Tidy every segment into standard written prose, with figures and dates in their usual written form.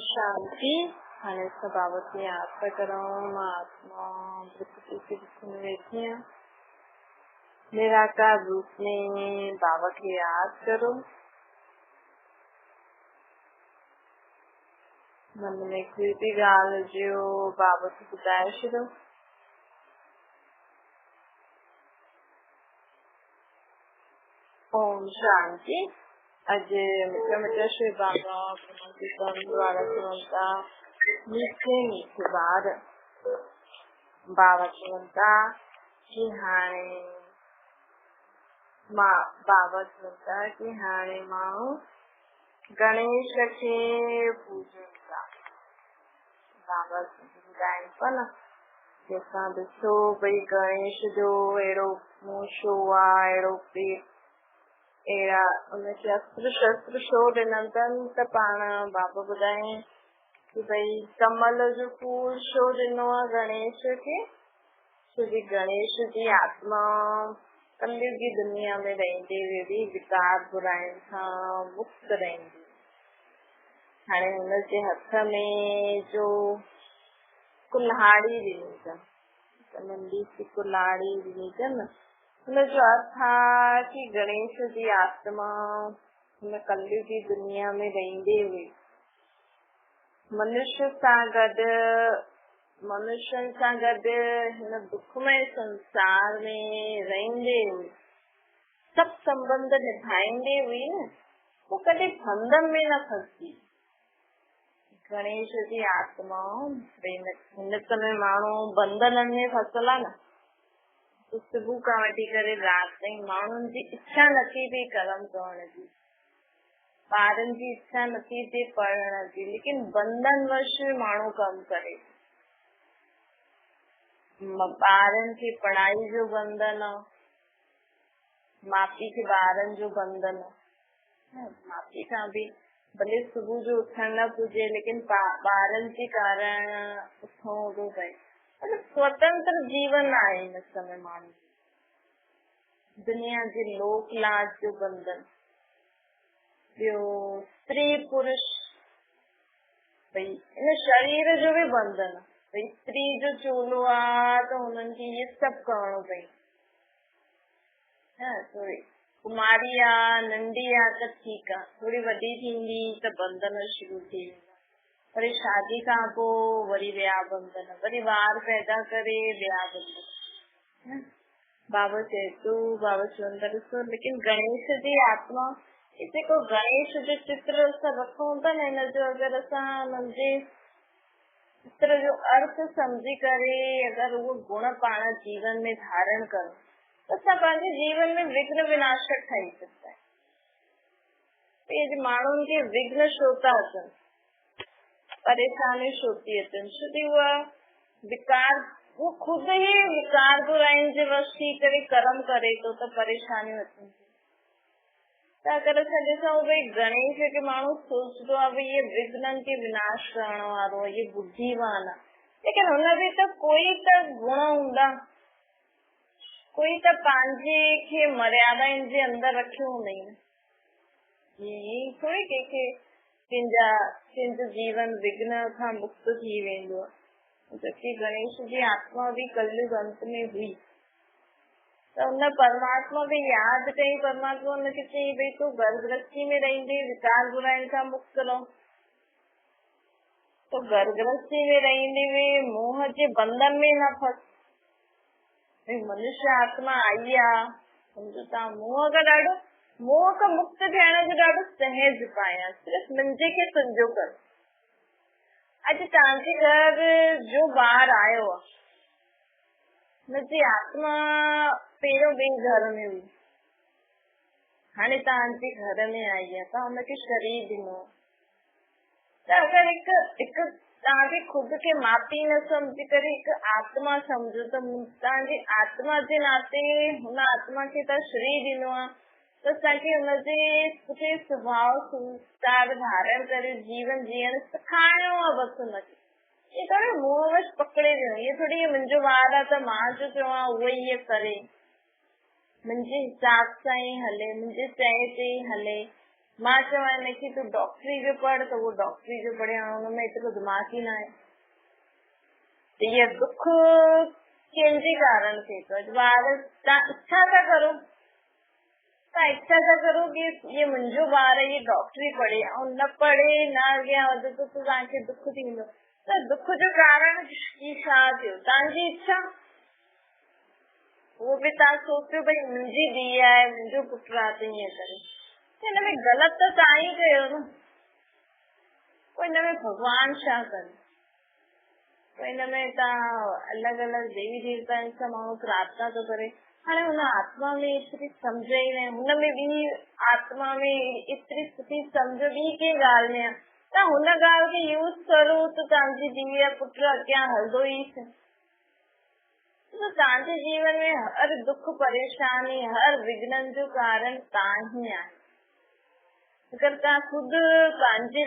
शांति हाणे स्वभावत में यात्रा करो आत्मा प्रकृति के रूप में बैठी हैं। निराकार रूप में बाबा की याद करो। मन में कोई भी गाल जो बाबा को बताया छो। ओम शांति। अज मिठा श्री बाबा द्वारा सुनता मीठे मीठे बार बाबा सुनता कि हाणे बाबा सुनता कि हाणे माण्हू गणेश खे पूजन था। बाबा ॿुधाइनि पिया न कि असां ॾिसो भई गणेश जो अहिड़ो मुंहुं छो आहे, अहिड़ो पेट अहिड़ा उनखे अस्त्र शस्त्र छो ॾिननि अथनि। त पाण बाबा ॿुधाए कि भई कमल जो फूल छो ॾिनो आहे गणेश खे। छोकी गणेश जी आत्मा कलयुगी दुनिया में रहंदे हुए भी विकार बुराइनि खां मुक्त रहंदी। हाणे हुनजे हथ में जो कुल्हाड़ी ॾिनी अथनि, नंढी सी कुल्हाड़ी ॾिनी अथनि। हुनजो अर्थ आहे कि गणेश जी आत्मा हिन कलयुगी दुनिया में रहंदे हुए मनुष्यनि सां गॾु हिन दुखमय संसार में रहंदे हुए सभु संबंध निभाईंदे हुए न वो कॾहिं बंधन में न फंसी। गणेश जी आत्मा हिन समय माण्हू बंधननि में फसियल आहे न। तो सुबह खां वठी करे राति ताईं माण्हुनि जी इच्छा नथी थिए कर्म करण जी, ॿारनि जी इच्छा नथी थिए पढ़ण जी, लेकिन बंधन वश माण्हू कमु करे। ॿारनि खे पढ़ाई जो बंधन आहे, माउ पीउ खे ॿारनि जो बंधन आहे। माउ पीउ खां बि भले सुबुह जो उथण न पुजे, लेकिन ॿारनि जे कारण उथणो थो पए। स्वतंत्र जीवन आहे हिन समय माण्हू। दुनिया जे लोक लाज जो बंधन, ॿियो स्त्री पुरुष, भई इन शरीर जो बि बंधन। भई स्त्री जो चोलो आहे त हुननि खे इहे सभु करणो पए। थोरी कुमारी आहे, नंढी आहे त ठीकु आहे, थोरी वॾी थींदी त बंधन शुरू थी वेंदा। वरी शादी खां पोइ वरी ॿिया बंधन, वरी ॿार पैदा करे ॿिया बंधन। बाबा चए थो, बाबा चवनि था ॾिसो, लेकिन गणेश जी आत्मा जेको गणेश जो चित्र असां रखूं था न, हिन जो अगरि असां हुनजे चित्र जो अर्थ सम्झी करे अगरि उहो गुण पाण जीवन में धारण करूं त असां पंहिंजे जीवन में विघ्न विनाशक ठही सघंदा आहियूं। माण्हुनि खे विघ्न छो था अचनि, परेशानी छो थी अचनि, छोकी उहा विकार, वो खुद ही विकार बुराइनि जे वश थी करे कर्म करे थो त परेशानियूं अचनि। त अगरि असां ॾिसूं भई गणेश खे माण्हू सोचंदो आहे भई ये विघ्ननि खे विनाश करण वारो आहे, ये बुद्धिवान आहे, लेकिन हुन में त कोई त गुण हूंदा, कोई त पंहिंजे खे मर्यादाउनि जे अंदरि रखियो हूंदई न। थोरी कंहिंखे कंहिंजो जीवन विघ्न खां मुक्त थी वेंदो आहे। जबकि गणेश जी आत्मा भी कलयुग अंत में हुई त हुन परमात्मा भी यादि कई। परमात्मा हुनखे चई भई तूं घर गृहस्थी में रहंदे विकार बुराइनि खां मुक्त रहो। तो घर गृहस्थी में रहंदे हुए मोह जे बंधन में न फंस। मनुष्य आत्मा आई आहे, सम्झो तव्हां मोह खां मुक्त थियण जो ॾाढो सहज उपाय आहे। सिर्फ़ु मुंहिंजे खे सम्झो कर। अॼु तव्हांजे घर जो ॿार आयो आहे, हुनजी आत्मा पहिरियों ॿिए घर में हुई, हाणे तव्हांजे घर में आई आहे, तव्हां हुनखे शरीर ॾिनो। त अगरि हिकु तव्हांखे खुद खे माउ पीउ न सम्झी करे हिकु आत्मा सम्झो त तव्हांजी आत्मा जे नाते हुन आत्मा खे तव्हां शरीर ॾिनो आहे त असांखे हुनजे सुठे स्वभाव संस्कार धारण करे जीवन जीअण सिखाइणो आहे। बसि हुनखे ये करे मोह वश पकड़े वियो, ये थोड़ी मुंहिंजो ॿार आहे त मां जो चवां उहो ई करे, मुंहिंजे हिसाब सां ई हले, मुंहिंजे चए ते ई हले। मां चवां कि तू डॉक्टरी जो पढ़, तो वो डॉक्टरी जो पढ़े हुनमें एतिरो दिमाग़ ही न आहे। त इहे दुख कंहिंजे कारण थिए थो? ॿार तव्हां इच्छा था करो, तव्हां इच्छा था करो कि ये मुंहिंजो ॿार ये डॉक्टरी पढ़े ऐं न पढ़े, न अॻियां वधे त तव्हांखे दुख थींदो। त दुख जो कारण छा थियो? तव्हांजी इच्छा। वो बि तव्हां सोचियो भई मुंहिंजी धीउ आहे, मुंहिंजो पुटु आहे, त ईअं करे हिन में ग़लति त तव्हां ई कयो न। पोइ हिन में भॻवान छा करे? पोइ हिन में तव्हां अलॻि अलॻि देवी देवताउनि सां माण्हू प्रार्थना थो करे। हाणे हुन आत्मा में एतिरी सम्झ ई न, हुनमें ॿी आत्मा में एतिरी सुठी सम्झ ॿी कंहिं ॻाल्हि में आहे। तव्हां हुन ॻाल्हि खे यूज़ करो त तव्हांजी धीउ या पुटु अॻियां हलंदो ई। तव्हांजे जीवन में हर दुख परेशानी, हर विघ्ननि जो कारण तव्हां ही आहे। अगर तव्हां खुदि पंहिंजे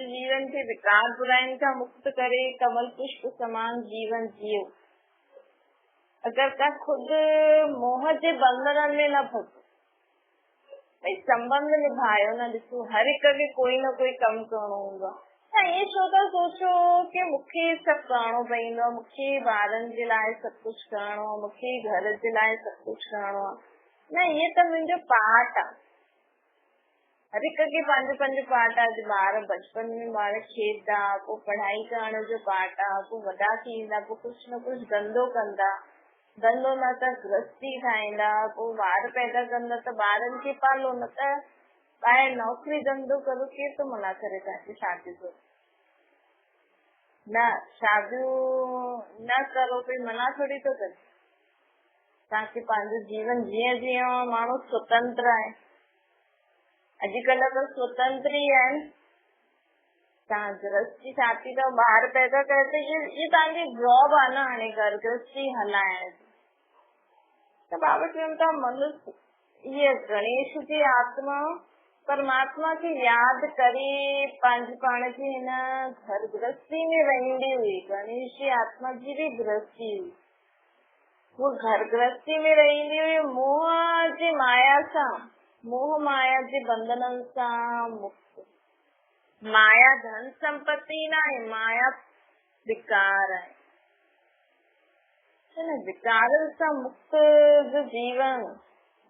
जीवन खे विकार बुराइनि खां मुक्त करे कमल पुष्प समान जीवन जियो, अगर तव्हां खुदि मोह जे बंधननि में न फसो, भई संबंध निभायो न। ॾिसो हर हिक खे कोई न कोई कमु करणो हूंदो आहे। तव्हां इहे छो था सोचो कि मूंखे सभु करणो पवंदो आहे, मूंखे ॿारनि जे लाइ सभु कुझु करणो आहे, मूंखे घर जे लाइ सभु कुझु करणो आहे? न, इहे त मुंहिंजो पार्ट आहे। हर हिक खे पंहिंजो पंहिंजो पार्ट आहे। ॿार बचपन में ॿार खेॾंदा, पोइ पढ़ाई करण जो पार्ट आहे, पोइ वॾा थींदा, पोइ कुझु न कुझु धंधो कंदा, धंधो न त गृहस्थी ठाहींदा, पोइ ॿार पैदा कंदा त ॿारनि खे पालो, न त ॿाहिरि नौकरी धंधो करो। केरु थो मना करे तव्हांखे शादी करो? न, शादियूं न करो, कोई मना थोड़ी थो करे। तव्हांखे पंहिंजो जीवन जीअं जीअं माण्हू स्वतंत्र आहे। अॼुकल्ह त स्वतंत्र ई आहिनि। तव्हां गृहस्थी ठाती अथव, ॿार पैदा करे त इहे तव्हांजी जॉब आहे न। हाणे घर गृहस्थी हलाइण त बाबा चवनि था मनुष्य इहे गणेश जी आत्मा परमात्मा खे यादि करे पंहिंजे पाण खे हिन घर गृहस्थी में रहंदी हुई। गणेश जी आत्मा जी बि गृहस्थी हुई, वो घर गृहस्थी में रहंदी हुई। मोह जे माया सां, मोह माया जे बंधननि सां मुक्त। माया धन संपत्ति न आहे, माया विकार आहे। विकारनि सां मुक्त जो जीवन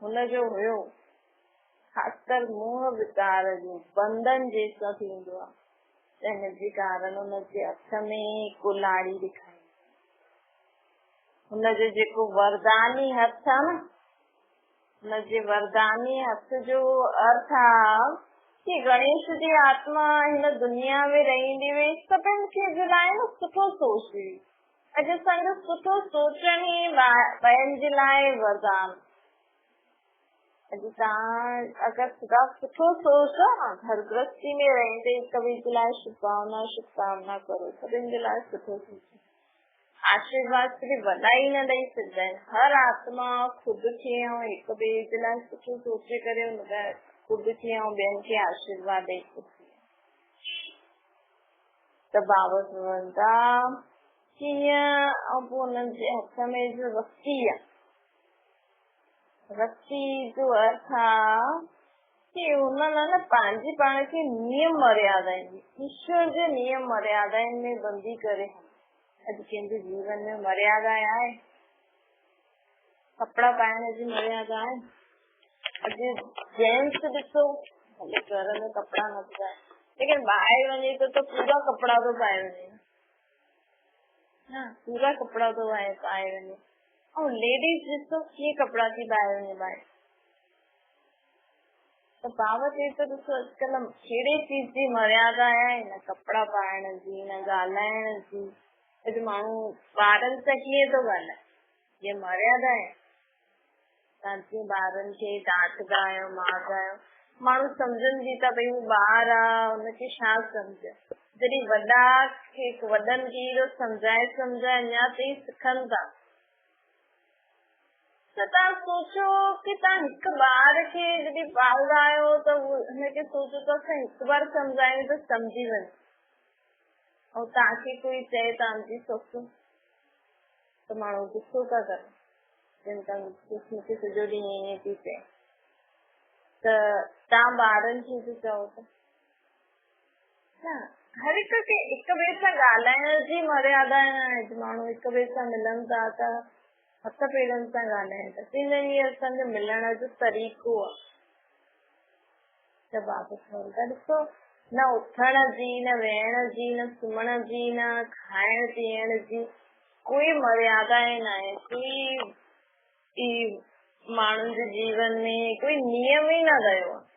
हुनजो हुयो, ख़ासकर मोह विकार जो बंधन जंहिंसां थींदो आहे। हिनजे कारण हुनजे हथ में कुल्हाड़ी ॾेखारी। हुनजो जेको वरदानी हथ आहे न, हुनजे वरदानी हथ जो अर्थ आहे कि गणेश जी आत्मा हिन दुनिया में रहंदी हुई, सभिनि खे जे लाइ न सुठो सोचदी हुई। अॼु असांजो सुठो सोचण ई ॿियनि जे लाइ वरदान। अॼु तव्हां अगरि ख़ुदा सुठो सोचो न, घर गृहस्थी में रहंदे हिक ॿिए जे लाइ शुभकामना करो, सभिनि जे लाइ सुठो सोचो। आशीर्वाद सिर्फ़ वॾा ई न ॾेई सघंदा आहिनि। हर आत्मा ख़ुदि खे ऐं हिक ॿिए जे लाइ सुठो सोचे करे ख़ुदि खे ऐं ॿियनि खे आशीर्वाद ॾेई सघंदी आहे। त बाबा चवनि था कीअं, ऐं पोइ हुननि जे हथ में जो रस्सी आहे, रस्सी जो अर्थ आहे कि हुननि न पंहिंजे पाण खे नियम मर्यादा, ईश्वर जे नियम मर्यादाउनि में बंदी करे। अॼु कंहिंजे जीवन में मर्यादा आहे? कपिड़ा पाइण जी मर्यादा आहे? अॼु जेंट्स ॾिसो भले घर में कपिड़ा न पाए, लेकिन ॿाहिरि वञे तो पूरा कपिड़ा तो पाए वञे, पूरा कपिड़ा तो पाए वञे। ऐं लेडीज ॾिसो कीअं कपिड़ा थी पाए वञे ॿाहिरि। त बाबा चए थो ॾिसो अॼुकल्ह कहिड़े चीज जी मर्यादा आहे? न कपिड़ा पाइण जी, न ॻाल्हाइण जी। अॼु माण्हू ॿारनि सां कीअं थो ॻाल्हाए, इहा मर्यादा आहे? तव्हां जीअं ॿारनि खे डांटदा आहियो, मारदा आहियो, माण्हू सम्झनि बि था भई हू ॿार आहे, हुनखे छा सम्झ। जॾहिं वॾा खे वॾनि खे एॾो सम्झाए अञा ताईं सिखनि था, त तव्हां सोचो कि तव्हां हिकु ॿार खे जॾहिं पालंदा आहियो त हुनखे सोचो त असां हिकु बार सम्झायूं त सम्झी वञे। ऐं तव्हांखे कोई चए तव्हांजी ससु त माण्हू गुस्सो था करे, मूंखे सॼो ॾींहुं ईअं थी चए। त तव्हां ॿारनि खे बि चओ था हर हिक खे हिक ॿिए सां ॻाल्हाइण जी मर्यादा आहे। माण्हू हिक ॿिए सां मिलनि था त हथ पेरनि सां ॻाल्हाइनि था, इहे असांजो मिलण जो तरीक़ो आहे। त बाबा ॾिसो, न उथण जी, न वेहण जी, न सुम्हण जी, न खाइण पीअण जी कोई मर्यादा न आहे। कोई माण्हुनि जे जीवन में कोई नियम ई न रहियो आहे।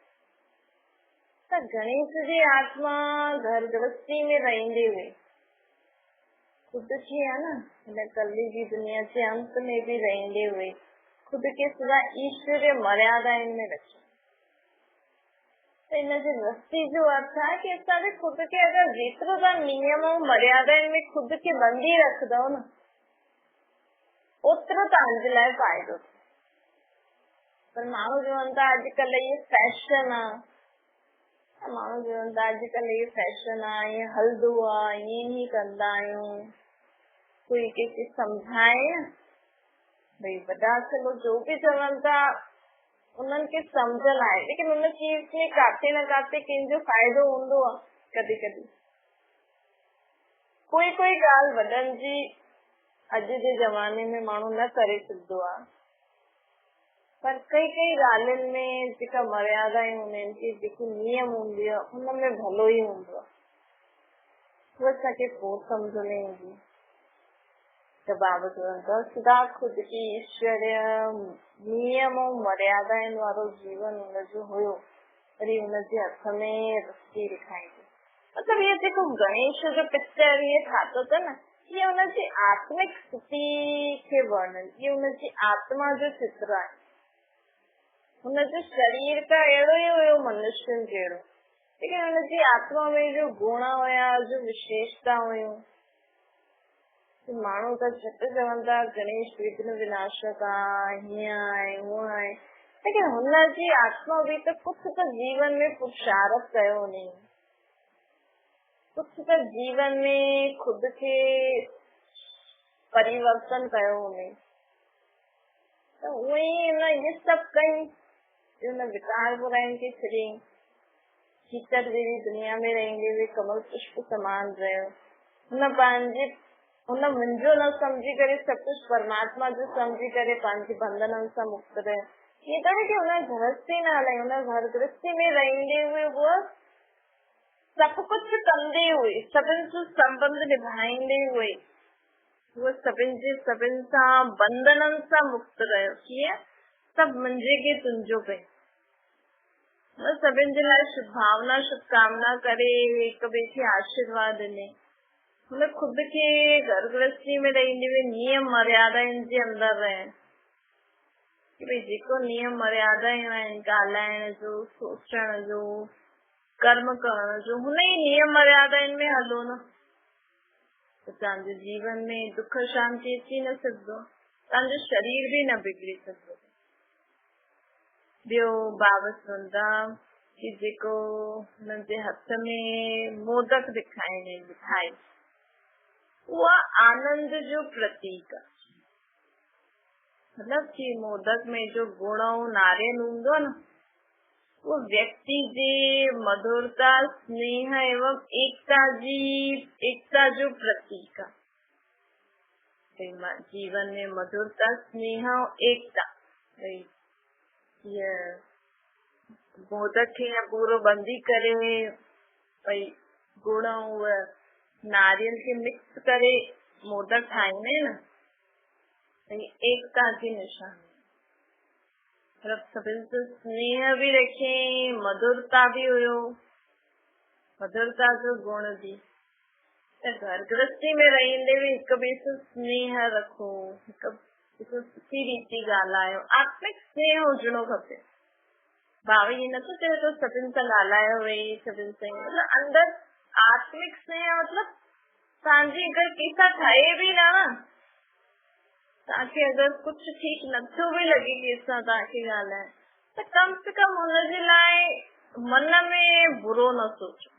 त गणेश जी आत्मा घर गृहस्थी में रहंदे हुए खुद खे है न हिन कली जी दुनिया जे अंत में भी रहंदे हुए खुद के सदा ईश्वरीय मर्यादा में रखे। तो इन जे गृहस्थी जो अर्थ है कि असांखे खुद के अगर जेतिरो तव्हां नियम ऐं मर्यादाउनि में खुद खे बंधी रखंदव न ओतिरो तव्हांजे लाइ फ़ाइदो। पर माण्हू चवनि था अॼुकल्ह इहे फैशन आहे, माण्हू चवनि था अॼुकल्ह इहे फैशन आहे, ईअं हलंदो आहे, ईअं ई कंदा आहियूं। कोई कंहिंखे सम्झाए न भई वॾा चलो जो बि चवनि था उन्हनि खे सम्झ लाइ, लेकिन उन चीज में काथे न काथे कंहिंजो फ़ाइदो हूंदो आहे। कॾहिं कॾहिं कोई ॻाल्हि वॾनि जी अॼु जे ज़माने में माण्हू न करे सघंदो आहे, पर कई ॻाल्हियुनि में जेका मर्यादाऊं हूंदियूं आहिनि, जेको नियम हूंदी आहे हुनमें भलो ई हूंदो आहे, उहा असांखे पोइ सम्झ में ईंदी। त बाबा चवनि था सदा खुद की ईश्वरीय नियम ऐं मर्यादाउनि वारो जीवन हुनजो हुयो, वरी हुनजे हथ में रस्सी ॾेखारींदी। मतलब ये जेको गणेश जो पिक्चर ये ठातो था न, ये हुनजी आत्मिक स्थिति खे वर्णन, ये हुनजी आत्मा जो चित्र आहे। हुनजो शरीर त अहिड़ो ई हुयो मनुष्यनि जहिड़ो, लेकिन हुनजी आत्मा में जो गुण हुया, जो विशेषता हुयूं, माण्हू त झटि चवनि था गणेश विघ्न विनाशक आहे, हीअं आहे हूअं आहे, लेकिन हुनजी आत्मा बि त कुझु त जीवन में पुरुषार्थ कयो हुन, कुझु त जीवन में खुद खे परिवर्तन कयो हुन। त उहे ई इहे सभु कई, हुन विकार बुराइनि खे छॾियईं, कीचड़ जहिड़ी दुनिया में रहंदे हुए कमल पुष्प समान रहियो। हुन मुंहिंजो न सम्झी करे सभु कुझु परमात्मा जो सम्झी करे पंहिंजे बंधननि सां मुक्त रहियो। हीअं त न कि हुन गृहस्थी न हलाई, हुन घर गृहस्थी में रहंदे हुए उहा सभु कुझु कंदे हुए, सभिनि सां संबंध निभाईंदे हुए उहा सभिनि सां बंधननि सां मुक्त रहियो। कीअं? सभु मुंहिंजे के तुंहिंजो पे, सभिनि जे लाइ शुभभावना शुभकामना करे हिक ॿिए खे आशीर्वाद ॾिने। हुन खुद खे घर गृहस्थी में रहंदे हुए नियम मर्यादाउनि जे अंदरि रहे कि भई जेको नियम मर्यादाऊं आहिनि ॻाल्हाइण जो, सोचण जो, कर्म करण जो, हुन ई नियम मर्यादाउनि में हलो न, त तव्हांजे जीवन में दुख शांति अची न सघंदो, तव्हांजो शरीर बि न बिगड़ी सघंदो। ॿियो बाबा चवंदा कि जेको हुनजे हथ में मोदक ॾेखारींदी मिठाई, उहा आनंद जो प्रतीक आहे। मतलब कि मोदक में जो गुण ऐं नारियल हूंदो न, वो व्यक्ति जे मधुरता स्नेह एवं एकता जो प्रतीक आहे। जीवन में मधुरता स्नेह और एकता, मोदक खे पूरो बंदी करे भई गुण ऐं नारियल खे मिक्स करे मोदक ठाहींदा आहिनि न, एकता जी निशानी। मतलब सभिनि सां स्नेह बि रखे, मधुरता बि हुयो, मधुरता जो गुण बि। त घर गृहस्थी में रहंदे हुए हिक ॿिए सां स्नेह रखो, हिकु सुठी रीति ॻाल्हायो, आत्मिक स्नेह हुजणो खपे। भाव इहे नथो चए तो सभिनि सां ॻाल्हायो वई, सभिनि सां मतलब अंदर आत्मिक स्नेह मतलब तव्हांजी अगरि कंहिंसां ठहे बि न, तव्हांखे अगरि कुझु ठीकु नथो बि लॻे कंहिंसां तव्हांखे ॻाल्हाए, त कम से कम हुनजे लाइ मन में बुरो न सोचो,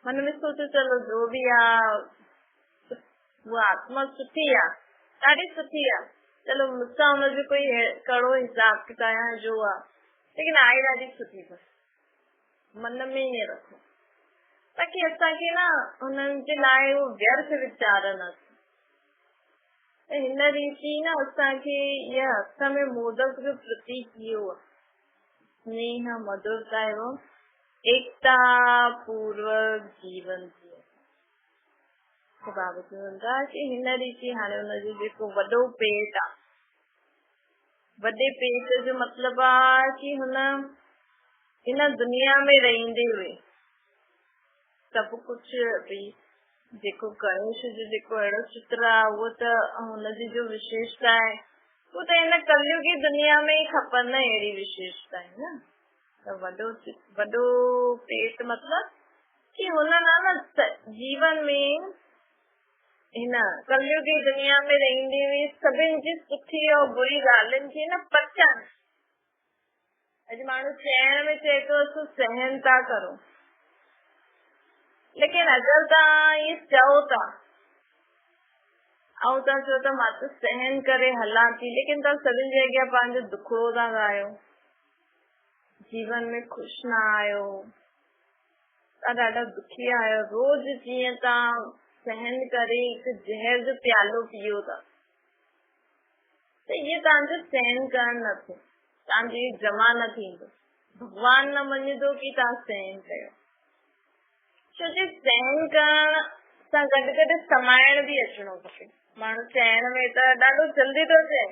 मन में सोचो चलो जो बि आहे उहा आत्मा सुठी आहे, ॾाढी सुठी आहे, चलो मूंसां हुनजो कोई कहिड़ो हिसाब किताब जो आहे, लेकिन आहे ॾाढी सुठी, बसि मन में ईअं रखो ताकी असांखे न हुननि जे लाइ उहो व्यर्थ वीचार न थिए। हिन रीति न असांखे इहा हथ में मोदक जो प्रतीक इहो आहे, स्नेह मधुरता एवं एकता पूर्वक जीवन जीअ। बाबा चवंदा कि हिन रीति हाणे हुनजो जेको वॾो पेट आहे, वॾे पेट जो मतिलबु आहे कि हुन हिन दुनिया में रहंदे हुए सभु कुझु बि जेको गणेश जो जेको अहिड़ो चित्र आहे उहो त हुनजी जो विशेषता आहे उहो त हिन कलयुगी दुनिया में ई खपनि न, अहिड़ी विशेषता आहे न। त वॾो पेट मतिलब कि हुन न जीवन में हिन कलयुगी दुनिया में रहंदी हुई सभिनि जी सुठी और बुरी ॻाल्हियुनि खे न पचनि। अॼु माण्हू चइण में चए थो असां सहन था करो, लेकिन अगरि तव्हां इहे चओ था ऐं तव्हां चओ था मां त सहन करे हलां थी, लेकिन तव्हां सभिनि जे अॻियां पंहिंजो दुखड़ो था ॻायो, जीवन में ख़ुशि न आहियो, तव्हां ॾाढा दुखी आहियो, रोज़ जीअं तव्हां सहन करे हिकु ज़हर जो प्यालो पियो था, त इहे तव्हांजो सहन करण न थियो, तव्हांजो जमा न थींदो। भॻवान न मञंदो कि तव्हां सहन कयो, छो जो सहन करण सां गॾु गॾु समाइण बि अचिणो खपे। माण्हू चइण में त ॾाढो जल्दी थो चए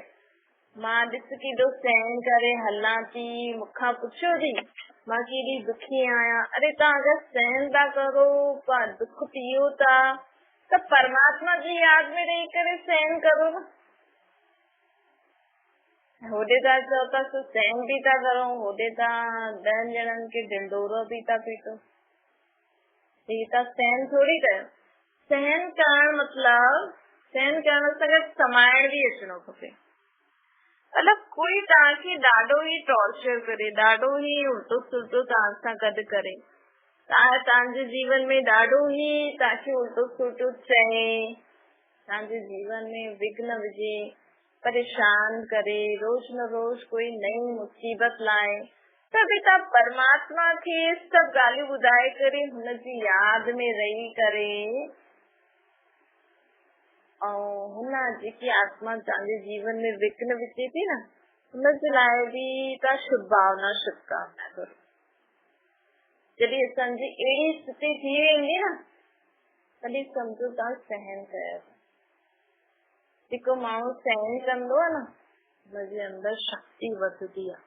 मां ॾिस केॾो सहन करे हलां थी, मूंखां पुछो थी मां केॾी दुखी आहियां। अरे तव्हां अगरि सहन था करो, दुख पियो था, त परमात्मा जी यादि में रही करे सहन करो न। होॾे था चओ था सहन बि था करो, होॾे तव्हां 10 ॼणनि खे ढिंढोरो बि था पीटो, ही त सहन थोड़ी कयो। सहन करण मतलब सहन करण सां गॾु समाइण बि अचिणो खपे। मतलब कोई तव्हांखे ॾाढो ई टॉर्चर करे, ॾाढो ई उल्टो सुल्टो तव्हां सां गॾु करे, तव्हांजे जीवन में ॾाढो ई तव्हांखे उल्टो सुल्टो चए, तव्हांजे जीवन में विघ्न विझे, परेशान करे, रोज न रोज कोई नई मुसीबत लाए, त बि तव्हां परमात्मा खे सभु ॻाल्हियूं ॿुधाए करे हुनजी यादि में रही करे ऐं हुन जेकी आत्मा तव्हांजे जीवन में विघ्न विझे थी न, हुनजे लाइ बि तव्हां शुभ भावना शुभकामना करो। जॾहिं असांजी अहिड़ी स्थिति थी वेंदी न, तॾहिं सम्झो तव्हां सहन कयो। जेको माण्हू सहन कंदो आहे न, हुनजे अंदर शक्ति वधंदी आहे।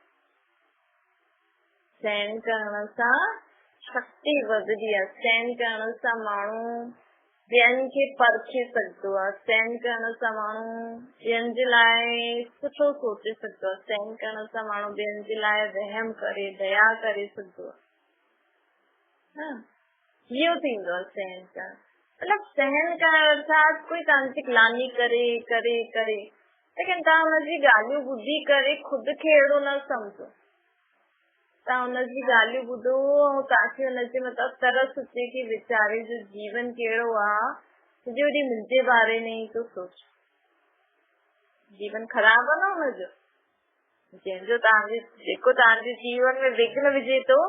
सहन करण सां शक्ति वधंदी आहे। सहन करण सां माण्हू ॿियनि खे परखे सघंदो आहे। सहन करण सां माण्हू ॿियनि जे लाइ सुठो सोचे सघंदो आहे। सहन करण सां माण्हू ॿियनि जे लाइ रहम करे, दया करे सघंदो आहे। इहो थींदो आहे सहन करण। मतलब सहन करण अर्थात कोई तव्हांजी ग्लानी करे करे करे, लेकिन तव्हां हुनजी ॻाल्हियूं ॿुधी करे खुदि खे अहिड़ो न सम्झो। तव्हां हुनजी ॻाल्हियूं ॿुधो ऐं तव्हांखे हुनजे मथां तरस अचे कि वीचारे जो जीवन कहिड़ो आहे, सॼो ॾींहुं मुंहिंजे बारे में ई थो सोचे। जीवन ख़राब आहे न हुनजो। जंहिंजो जेको तव्हांजे जीवन में विघ्न विझे थो,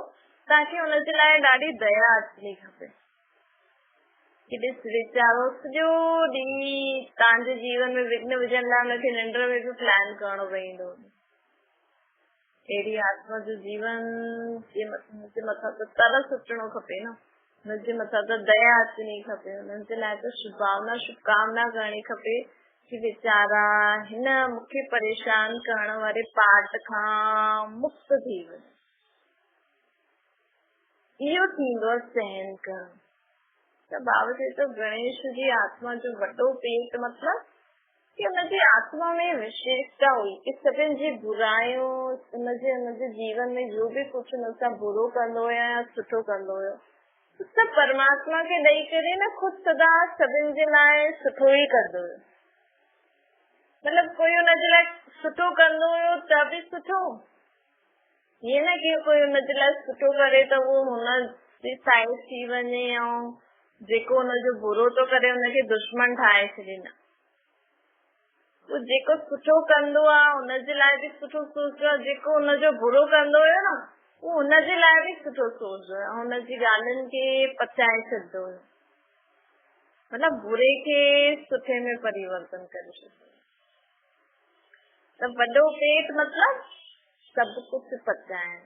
तव्हांखे हुनजे लाइ ॾाढी दया अचणी खपे कि ॾिस वीचारो सॼो ॾींहुं तव्हांजे जीवन में विघ्न विझण लाइ हुनखे निंड में बि प्लान करणो पवंदो। अहिड़ी आत्मा जो जीवन हुनजे मथां त तरस अचणो खपे न, हुनजे मथां त दया अचणी खपे, हुननि जे लाइ त शुभभावना शुभकामना करणी खपे कि वीचारा हिन मूंखे परेशान करण वारे पाठ खां मुक्त थी वञे। इहो थींदो आहे सहन करण। त बाबा चए थो गणेश जी आत्मा जो वॾो पेट मतलब कि हुनजी आत्मा में विशेषता हुई कि सभिनि जी बुराइयूं हुनजे जीवन में जो बि कुझु हुन सां बुरो कंदो हुयो या सुठो कंदो हुयो, सभु परमात्मा खे ॾेई करे न खुदि सदा सभिनि जे लाइ सुठो ई कंदो हुयो। मतलब कोई हुनजे लाइ सुठो कंदो हुयो त बि सुठो, ईअं न कि कोई हुनजे लाइ सुठो करे त उहो हुनजी साइड थी वञे ऐं जेको हुनजो बुरो थो करे हुनखे दुश्मन ठाहे छॾे। न, वो जेको सुठो कंदो आहे हुनजे लाइ बि सुठो सोचो आहे, जेको हुनजो बुरो कंदो हुयो न वो हुनजे लाइ बि सुठो सोचो आहे, हुनजी ॻाल्हियुनि खे पचाए छॾंदो हुयो, मतलब बुरे खे सुठे में परिवर्तन करे छॾियो। त वॾो पेट मतलब सभु कुझु पचाइण।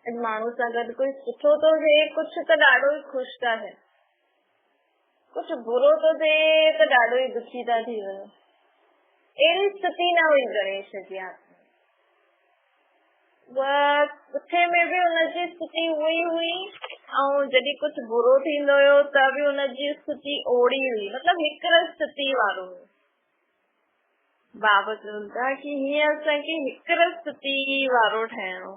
अॼु माण्हू सां गॾु कोई सुठो थो थिए कुझु त ॾाढो ई ख़ुशि था थिए, कुछ बुरो तो थे तो ॾाढो ई दुखी था थी वञो। अहिड़ी स्थिति न हुई गणेश जी आत्मा, सुठे में बि हुनजी स्थिति उही हुई ऐं जॾहिं कुझु बुरो थींदो हुयो त बि हुनजी स्थिति ओड़ी हुई, मतलब हिकु स्थिति वारो हुयो। बाबा चवनि था कि हीअं असांखे हिकु स्थिति वारो ठाहिणो।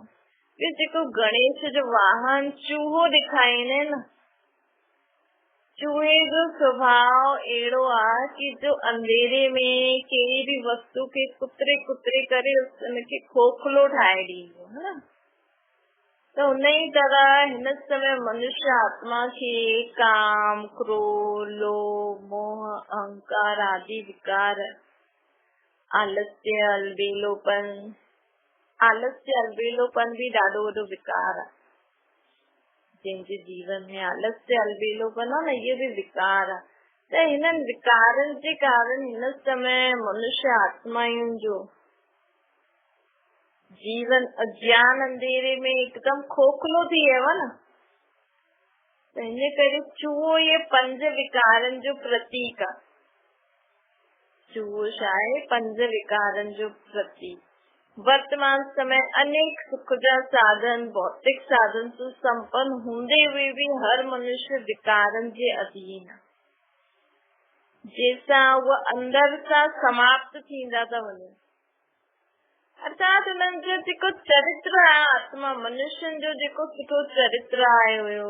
जेको गणेश जो वाहन चूहो ॾेखारींदा आहिनि न, चूहे जो स्वभाव अहिड़ो आहे कि जो अंधेरे में कहिड़ी बि वस्तु खे कुतरे कुतरे करे उनखे खोखलो ठाहे ॾींदो है न। तो उन ही तरह हिन समय मनुष्य आत्मा खे काम, क्रोध, लोभ, मोह, अहंकार आदि विकार, आलस्य, अलबेलोपन भी ॾाढो वॾो विकार आहे। जंहिंजे जीवन में आलस्य अलबेलोपन आहे न, इहे भी विकार आहे। त हिननि विकारनि जे कारण हिन समय मनुष्य आत्माउनि जो जीवन अज्ञान अंधेरे में एकदम खोखलो थी वियो आहे न। त हिन करे चूहो ये 5 विकारनि जो प्रतीक आहे। चूहो छा आहे? 5 विकारनि जो प्रतीक। वर्तमान समय अनेक सुख जा साधन, भौतिक साधन से संपन्न होंदे हुए भी हर मनुष्य विकारन के अधीन है, जैसा वो अंदर सा समाप्त थींदा था वञे। अर्थात उन्हनि जो जेको चरित्र आहे, आत्मा मनुष्य जो जेको सुठो चरित्र आयो हुयो,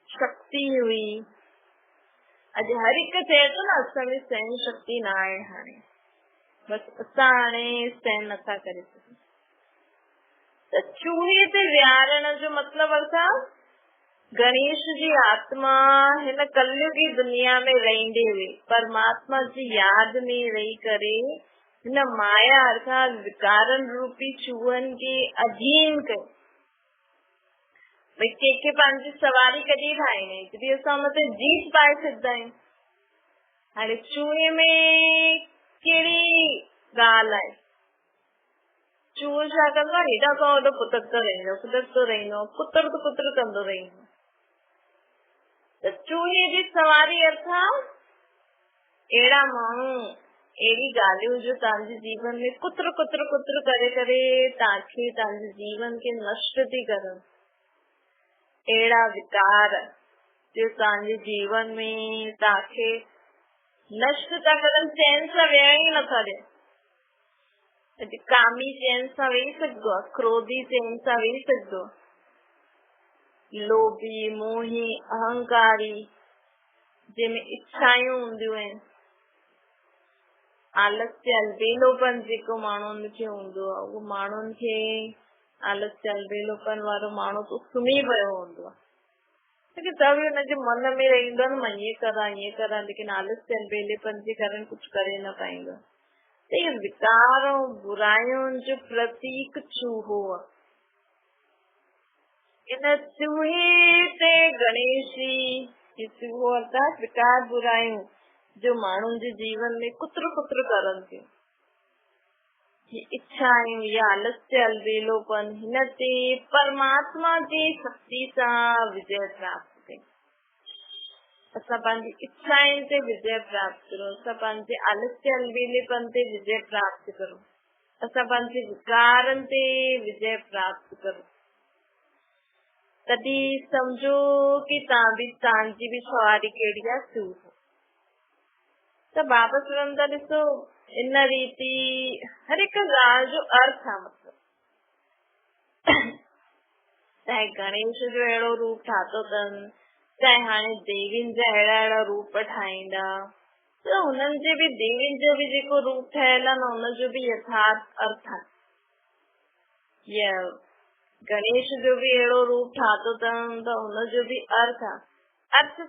शक्ति हुई, अॼु हर हिकु चए थो न असां में सहन शक्ति न आहे, हाणे बसि असां हाणे सहन नथा करे सघूं। त चूहे ते विहारण जो मतलब अर्थात गणेश जी आत्मा हिन कलयुगी दुनिया में रहंदे हुए परमात्मा जी याद में रही करे हिन माया अर्थात विकारन रूपी चूहनि के अधीन कयो। भई कंहिंखे पंहिंजी सवारी कॾहिं ठाहिणी जॾहिं असां हुन ते जीत पाए सघंदा आहियूं। हाणे चूहे में कहिड़ी ॻाल्हि आहे? चूहो छा कंदो आहे? हेॾा खां होॾो कुतरतो रहंदो, कुतर कंदो रहंदो। त चूहे जी सवारी अर्थात अहिड़ा माण्हू, अहिड़ी ॻाल्हियूं जो तव्हांजे जीवन में कुतर करे तव्हांखे तव्हांजे जीवन खे नष्ट थी करनि, अहिड़ा विकार जो तव्हांजे जीवन में तव्हांखे नष्ट था करनि, चैन सां वेहण ई नथा ॾियनि। कामी चैन सां वेही सघंदो आहे, क्रोधी चैन सां वेही सघंदो, लोभी, मोही, अहंकारी, जंहिंमें इच्छायूं हूंदियूं आहिनि, आलस्य अलबेलोपन जेको माण्हुनि खे हूंदो आहे, उहो माण्हुनि खे आलस्य अलबेलोपन वारो माण्हू तो सुम्ही पियो हूंदो आहे, लेकिन त बि हुनजे मन में रहंदो आहे न मां ईअं करां, लेकिन आलस्य अलबेलेपन जे कारण कुझु करे न पाईंदो। तो ये विकार और बुराइयों जो प्रतीक चूहो आहे। इन चूहे ते गणेश जी चूहो अर्थात विकार बुराइयों जो माण्हुनि जे जीवन में कुतर करनि थियूं, इच्छाएं या आलस्य अलबेलोपन, हिन ते परमात्मा जी शक्ति सां विजय प्राप्त कई। असां पंहिंजी इच्छाउनि ते विजय प्राप्त करो, असां पंहिंजे आलस्य अलबेलेपन ते विजय प्राप्त करो, असां पंहिंजे विकारनि ते विजय प्राप्त करो। तॾहिं समझो कि तव्हांजी बि सवारी कहिड़ी आहे? चूहो। त बाबा चवनि था ॾिसो इन रीति हर हिकु ॻाल्हि जो अर्थ आहे। मतलब चाहे गणेश जो अहिड़ो रूप ठातो अथनि, चाहे हाणे देवियुनि जा अहिड़ा रूप ठाहींदा, त हुननि जे बि देवियुनि जो बि जेको रूप ठहियल आहे न, हुनजो बि यथार्थ अर्थ आहे। गणेश जो भी अहिड़ो रूप ठातो अथनि त हुनजो भी अर्थ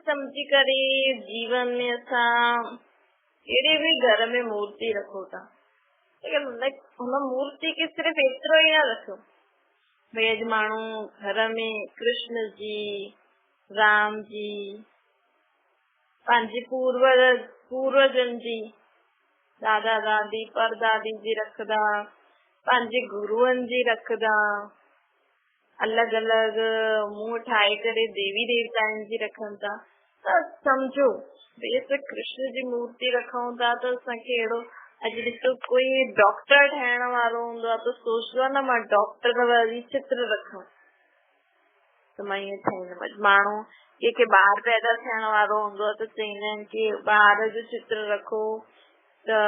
समझी करे जीवन में असां कहिड़े भी घर में मूर्ति रखो था, हुन मूर्ति खे सिर्फ़ एतिरो ई न रखो भई अॼु माण्हू घर में कृष्ण जी, राम जी, पंहिंजे पूर्वजनि जी, दादा दादी परदादी जी रखंदा, पंहिंजे गुरुअनि जी रखंदा, अलॻि अलॻि मुंहुं ठाहे करे देवी देवताउनि जी रखनि था, त सम्झो भई असां कृष्ण जी मूर्ति रखूं था त असांखे अहिड़ो अॼु ॾिसो कोई डॉक्टर ठहिण वारो हूंदो आहे त सोचदो आहे न मां डॉक्टर वारी चित्र रखां, त मां ईअं ठाहींदमि। माण्हू कंहिंखे ॿार पैदा थियण वारो हूंदो आहे त चईंदा आहिनि की ॿार जो चित्र रखो त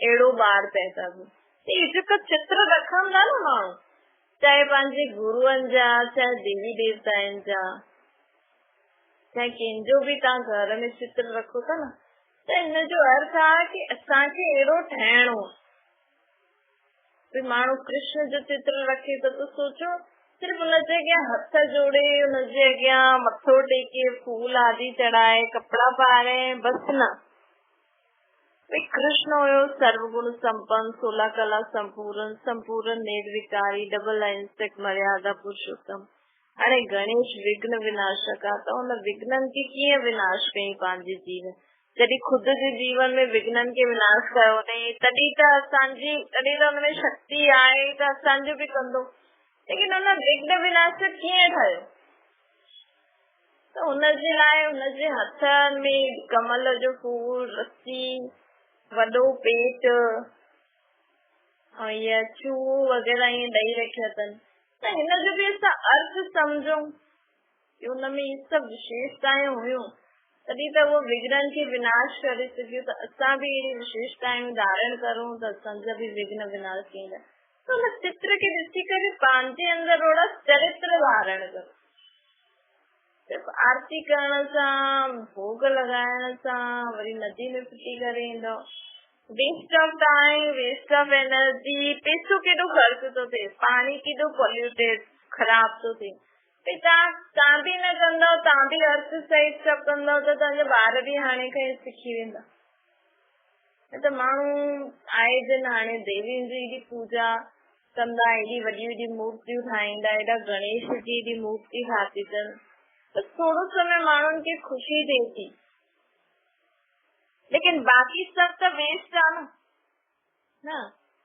अहिड़ो ॿार पैदा थिए। ही जेका चित्र रखंदा न माण्हू, चाहे पंहिंजे गुरुअनि जा, चाहे देवी देवताउनि जा, चाहे कंहिंजो बि तव्हां घर में चित्र रखो था न, त हिन जो अर्थ आहे की असांखे अहिड़ो ठहिणो। माण्हू कृष्ण जो चित्र रखे त सोचो सिर्फ़ हुनजे अॻियां हथ जोड़े, हुनजे अॻियां मथो टेके, फूल आदि चढ़ाए, कपिड़ा पाए, बस न। कृष्ण हुयो सर्वगुण संपन्न, 16 कला संपूर्ण, संपूर्ण निर्विकारी, डबल अहिंसक, मर्यादा पुरुषोत्तम। हाणे गणेश विघ्न विनाशक आहे, त हुन विघ्ननि खे कीअं विनाश कई पंहिंजे जीवन, जॾहिं ख़ुदि जे जीवन में विघ्ननि खे विनाश कयो अथई, तॾहिं त हुनमें शक्ति आहे त असांजो बि कंदो। लेकिन हुन विघ्न विनाशक कीअं ठहियो? त हुनजे लाइ हुनजे हथनि में कमल जो फूल, रस्सी, वॾो पेट ऐं छू वग़ैरह ईअं ॾेई रखिया अथनि। त हिन जो बि असां अर्थ सम्झूं की हुनमें इहे सभु विशेषताएं हुयूं, तॾहिं त उहो विघ्ननि खे विनाश करे सघियो। त असां बि अहिड़ी विशेषताएं धारण करूं त असांजा बि विघ्न विनाश थींदा। त हुन चित्र खे ॾिसी करे पंहिंजे अंदरि ओड़ा चरित्र धारण करो। सिर्फ़ आरती करण सां, भोग लॻाइण सां, वरी नदी में फिटी करे ईंदो, waste of time, waste of energy, पैसो केॾो ख़र्च थो थिए, पाणी केॾो पॉल्यूटेड ख़राब थो थिए। तव्हां बि न कंदव, तव्हां बि अर्थ सहित सभु कंदव त तव्हांजा ॿार बि हाणे खां सिखी वेंदा। त माण्हू आए दिन हाणे देवियुनि जी एॾी पूजा कंदा, एॾी वॾी वॾी मूर्तियूं ठाहींदा, एॾा गणेश जी एॾी मूर्ति ठाती अथनि, त थोरो समय माण्हुनि खे ख़ुशी थिए थी, लेकिन बाक़ी सभु त वेस्ट आहे न।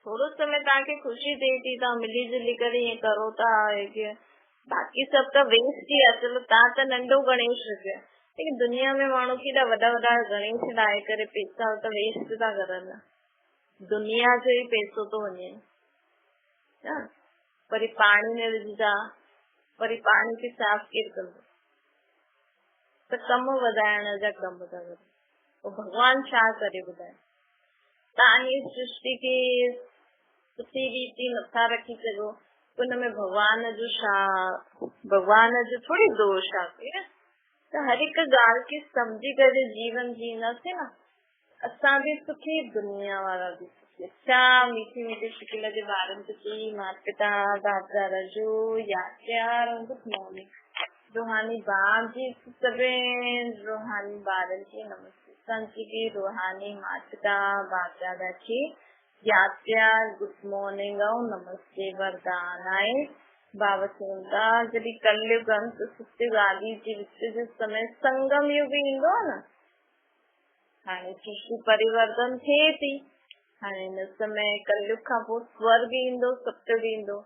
थोरो समय तव्हांखे ख़ुशी थिए थी, तव्हां मिली जुली करे ईअं करो था, बाक़ी सभु त वेस्ट ई आहे। चलो तव्हां त नंढो गणेश रखियो, लेकिन दुनिया में माण्हू केॾा वॾा वॾा गणेश ठाहे करे पैसा त वेस्ट था करनि, दुनिया जो ई पैसो थो वञे। वरी पाणी में विझंदा, वरी पाणी खे साफ़ केरु कंदो? त कम वधाइण जा कम था कनि, पोइ भॻवान छा करे ॿुधाए? तव्हां ही सृष्टि खे सुठी रीति नथा रखी सघो, हुनमें भॻवान जो छा? भॻवान जो थोरी दोष आहे। त हर हिकु ॻाल्हि खे सम्झी करे जीवन जींदासीं न, असां बि सुखी, दुनिया वारा बि सुखी। अच्छा, मीठी मीठी शिकिल जे ॿारनि खे माता पिता दादा रजो यादि प्यार गुड मॉर्निंग। रूहानी बाप जी सभिनि रूहानी ॿारनि खे नमस्ते। संची की रूहानी माता बाप दादा खे यादि प्यार गुड मॉर्निंग ऐं नमस्ते वरदान आहे। बाबा चवनि था जॾहिं कलयुग अंत सत्य ॻाल्हि जे विच जो समय संगम युग ईंदो आहे न, हाणे सृष्टि परिवर्तन थिए थी, हाणे हिन समय कलयुग खां पोइ स्वर्ग ईंदो, सतयुग ईंदो।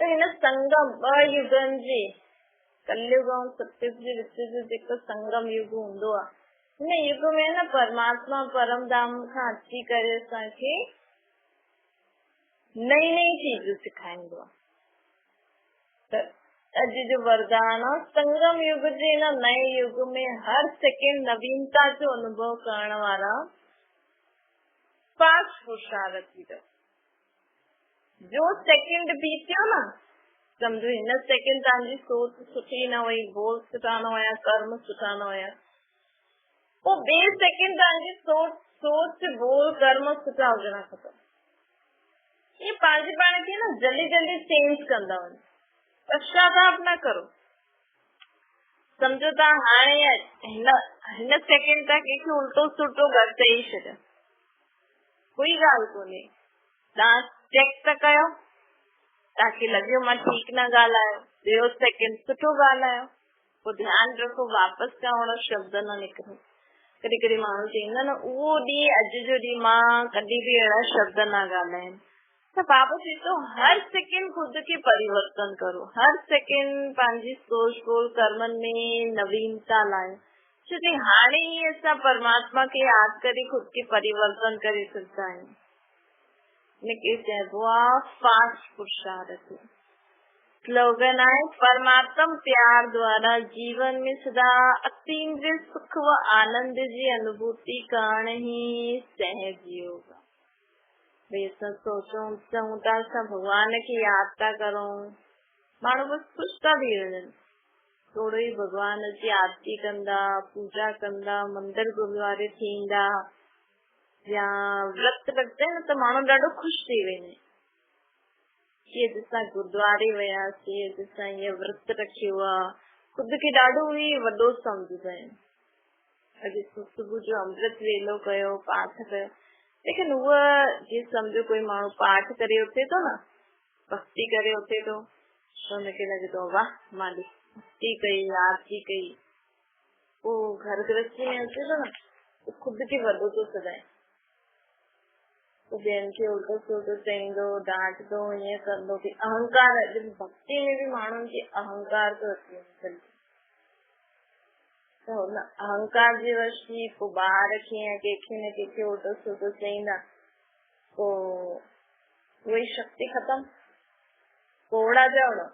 त हिन संगम ॿ युगनि जे, कलयुग ऐं सतयुग जे विच जो जेको संगम युग हूंदो आहे, हिन युग में न परमात्मा परम धाम खां अची करे असांखे नई नई चीजूं सेखारींदो आहे। त अॼु जो वरदान आहे संगम युग जे हिन नए युग में हर सेकेंड नवीनता जो अनुभव करण वारा फास्ट होशियार थी वियो। जो सेकेंड बीतियो न, सम्झो हिन सेकेंड तव्हांजी सोच सुठी न हुई, गोल सुठा न हुया, कर्म सुठा न हुया, पोइ ॿिए सेकेंड तव्हांजी सोच गोल कर्म सुठा हुजणा खपनि। इहे पंहिंजे पाण खे न जल्दी जल्दी चेंज कंदा वञो, पश्चाताप न करो। सम्झो तव्हां हाणे हिन सेकेंड तव्हां कंहिंखे उल्टो सुल्टो घर चई छॾियो, कोई ॻाल्हि कोन्हे, दांत चेक त कयो ताकि लॻे मां ठीक न ॻाल्हायो, ॿियो सेकेंड सुठो ॻाल्हायो, पोइ ध्यानु रखो वापसि का ओड़ा शब्द न निकिरनि। कॾहिं कॾहिं माण्हू चईंदा न उहो ॾींहुं अॼु जो ॾींहुं मां कॾहिं बि अहिड़ा शब्द न ॻाल्हाइनि। त बाबा चए थो हर सेकेंड खुद खे परिवर्तन करो, हर सेकेंड पंहिंजी सोच बोल कर्मनि में नवीनता लायो। छोकी हाणे ई असां परमात्मा खे यादि करे खुद खे परिवर्तन करे सघंदा आहियूं। इनखे चइबो आहे फास्ट पुरुषार्थ। स्लोगन आहे परमात्मा प्यार द्वारा जीवन में सदा अतीन्द्रिय सुख व आनंद जी अनुभूति करण ही सहज योग। भई असां सोचूं चऊं था असां भगवान खे यादि था करूं, माण्हू बसि ख़ुशि था थी वञनि, थोरो ई भगवान जी आरती कंदा, पूजा कंदा, मंदिर गुरुद्वारे थींदा या व्रत रखंदा आहिनि त माण्हू ॾाढो ख़ुशि थी वेंदा। कि असां गुरुद्वारे वियासीं, असां ईअं व्रत रखियो आहे, खुद खे ॾाढो ई वॾो सम्झंदा आहिनि। अॼु सुबुह जो अमृत वेलो कयो, पाठ कयो, लेकिन उहा जीअं सम्झो कोई माण्हू पाठ करे उथे थो न, भक्ति करे उथे थो त हुनखे लॻे थो वाह मां भक्ति कई, आरती कई, पोइ घर गृहस्थी में अचे थो न त खुद खे वॾो थो सदाए, ॿियनि खे उल्टो सुल्टो चईंदो, डांटंदो, ईअं कंदो कि अहंकार। भक्ति में बि माण्हुनि खे अहंकार थो अचे त हुन अहंकार जे वश में पोइ ॿार खे या कंहिंखे न कंहिंखे उल्टो सुल्टो चईंदा, पोइ उहा शक्ति ख़तम, पोड़ा जहिड़ो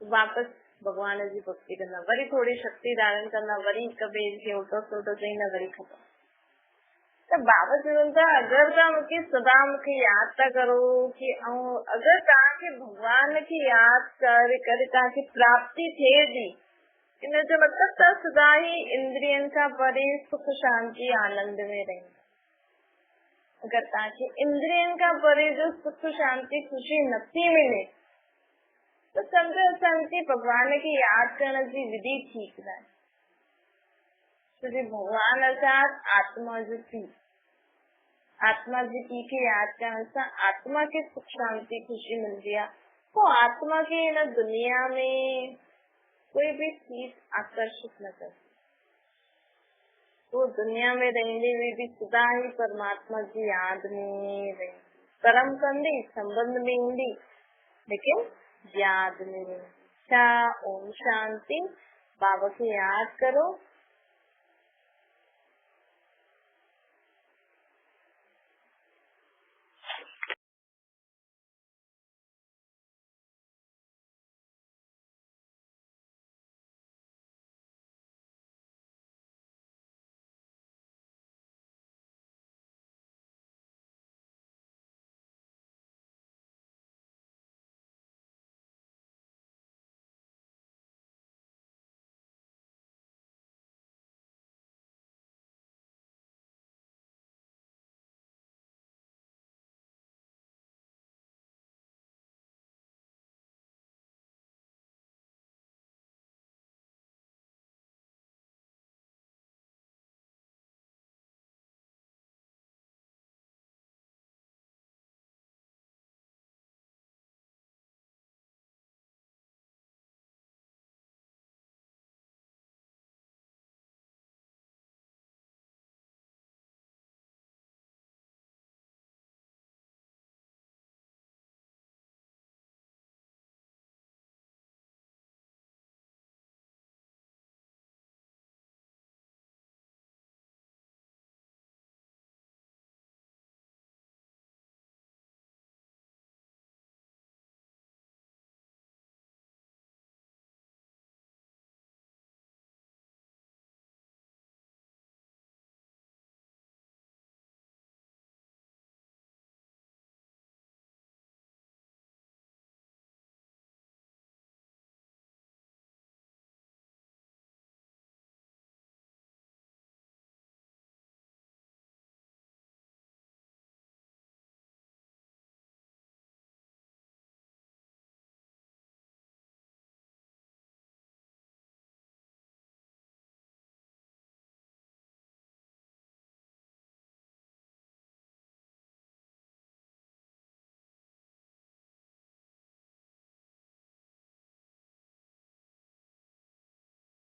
वापसि भॻवान जी भक्ति कंदा, वरी थोरी शक्ति धारण कंदा, वरी हिक ॿिए खे उल्टो सुल्टो चईंदा, वरी ख़तम। त बाबा चवनि था अगरि तव्हां मूंखे सदा मूंखे यादि था करो कि अगरि तव्हांखे भगवान खे यादि करे करे तव्हांखे प्राप्ति थिए थी, इन जो मतिलबु तव्हां सदा ई इंद्रियनि खां परे सुख शांति आनंद में रहंदा। अगरि तव्हांखे इंद्रियनि खां परे जो सुख शांति खुशी नथी मिले त सम्झो असांखे भगवान खे यादि करण जी विधि ठीक न आहे। भगवान अर्थात आत्मा जो पी, आत्मा जी पी खे यादि करण सां आत्मा खे सुख शांति खुशी मिलती है। तो आत्मा के न दुनिया में कोई भी चीज आकर्षित न करती, वो दुनिया में रहने हुए भी सदा ही परमात्मा की याद में रही, कर्म कंदी संबंध में ईंदी लेकिन याद में रही। ओम शांति। बाबा की याद करो,